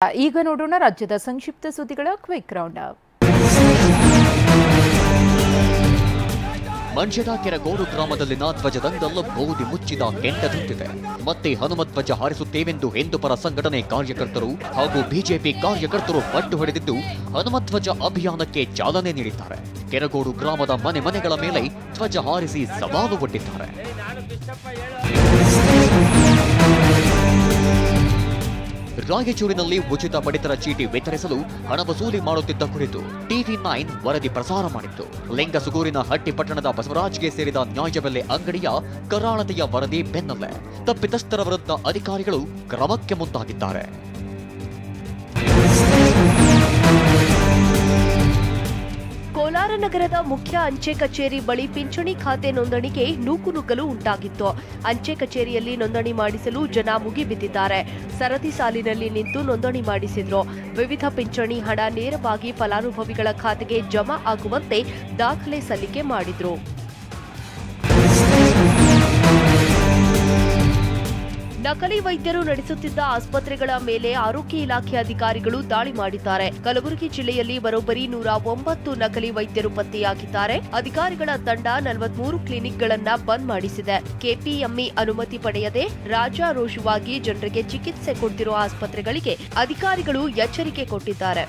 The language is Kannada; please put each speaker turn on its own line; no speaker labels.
ಈಗ ನೋಡೋಣ ರಾಜ್ಯದ ಸಂಕ್ಷಿಪ್ತ ಸುದ್ದಿಗಳ ಕ್ವಿಕ್ ರೌಂಡ್ ಅಪ್.
ಮಂಡ್ಯದ ಕೆರಗೋಡು ಗ್ರಾಮದಲ್ಲಿನ ಧ್ವಜದಂಗಲ್ ಬೂದಿ ಮುಚ್ಚಿದ ಕೆಂಡದಂತಿದೆ. ಮತ್ತೆ ಹನುಮತ್ ಧ್ವಜ ಹಾರಿಸುತ್ತೇವೆಂದು ಹಿಂದೂಪರ ಸಂಘಟನೆ ಕಾರ್ಯಕರ್ತರು ಹಾಗೂ ಬಿಜೆಪಿ ಕಾರ್ಯಕರ್ತರು ಪಟ್ಟು ಹಿಡಿದಿದ್ದು ಹನುಮತ್ ಧ್ವಜ ಅಭಿಯಾನಕ್ಕೆ ಚಾಲನೆ ನೀಡಿದ್ದಾರೆ. ಕೆರಗೋಡು ಗ್ರಾಮದ ಮನೆಗಳ ಮೇಲೆ ಧ್ವಜ ಹಾರಿಸಿ ಸವಾಲು ಒಡ್ಡಿದ್ದಾರೆ. ರಾಯಚೂರಿನಲ್ಲಿ ಉಚಿತ ಪಡಿತರ ಚೀಟಿ ವಿತರಿಸಲು ಹಣ ವಸೂಲಿ ಮಾಡುತ್ತಿದ್ದ ಕುರಿತು TV9 ವರದಿ ಪ್ರಸಾರ ಮಾಡಿತ್ತು. ಲಿಂಗಸುಗೂರಿನ ಹಟ್ಟಿಪಟ್ಟಣದ ಬಸವರಾಜ್ಗೆ ಸೇರಿದ ನ್ಯಾಯಬೆಲೆ ಅಂಗಡಿಯ ಕರಾಳತೆಯ ವರದಿ ಬೆನ್ನಲ್ಲೇ ತಪ್ಪಿತಸ್ಥರ ವಿರುದ್ಧ ಅಧಿಕಾರಿಗಳು ಕ್ರಮಕ್ಕೆ ಮುಂದಾಗಿದ್ದಾರೆ.
ಕೋಲಾರ ನಗರದ ಮುಖ್ಯ ಅಂಚೆ ಕಚೇರಿ ಬಳಿ ಪಿಂಚಣಿ ಖಾತೆ ನೋಂದಣಿಗೆ ನೂಕುನುಗ್ಗಲು ಉಂಟಾಗಿತ್ತು. ಅಂಚೆ ಕಚೇರಿಯಲ್ಲಿ ನೋಂದಣಿ ಮಾಡಿಸಲು ಜನ ಮುಗಿಬಿದ್ದಿದ್ದಾರೆ. ಸರದಿ ಸಾಲಿನಲ್ಲಿ ನಿಂತು ನೋಂದಣಿ ಮಾಡಿಸಿದ್ರು. ವಿವಿಧ ಪಿಂಚಣಿ ಹಣ ನೇರವಾಗಿ ಫಲಾನುಭವಿಗಳ ಖಾತೆಗೆ ಜಮಾ ಆಗುವಂತೆ ದಾಖಲೆ ಸಲ್ಲಿಕೆ ಮಾಡಿದ್ರು. ನಕಲಿ ವೈದ್ಯರು ನಡೆಸುತ್ತಿದ್ದ ಆಸ್ಪತ್ರೆಗಳ ಮೇಲೆ ಆರೋಗ್ಯ ಇಲಾಖೆ ಅಧಿಕಾರಿಗಳು ದಾಳಿ ಮಾಡಿದ್ದಾರೆ. ಕಲಬುರಗಿ ಜಿಲ್ಲೆಯಲ್ಲಿ ಬರೋಬ್ಬರಿ 109 ನಕಲಿ ವೈದ್ಯರು ಪತ್ತೆಯಾಗಿದ್ದಾರೆ. ಅಧಿಕಾರಿಗಳ ತಂಡ 43 ಕ್ಲಿನಿಕ್ಗಳನ್ನು ಬಂದ್ ಮಾಡಿಸಿದೆ. ಕೆಪಿಎಂಇ ಅನುಮತಿ ಪಡೆಯದೆ ರಾಜಾರೋಷವಾಗಿ ಜನರಿಗೆ ಚಿಕಿತ್ಸೆ ಕೊಡ್ತಿರುವ ಆಸ್ಪತ್ರೆಗಳಿಗೆ ಅಧಿಕಾರಿಗಳು ಎಚ್ಚರಿಕೆ ಕೊಟ್ಟಿದ್ದಾರೆ.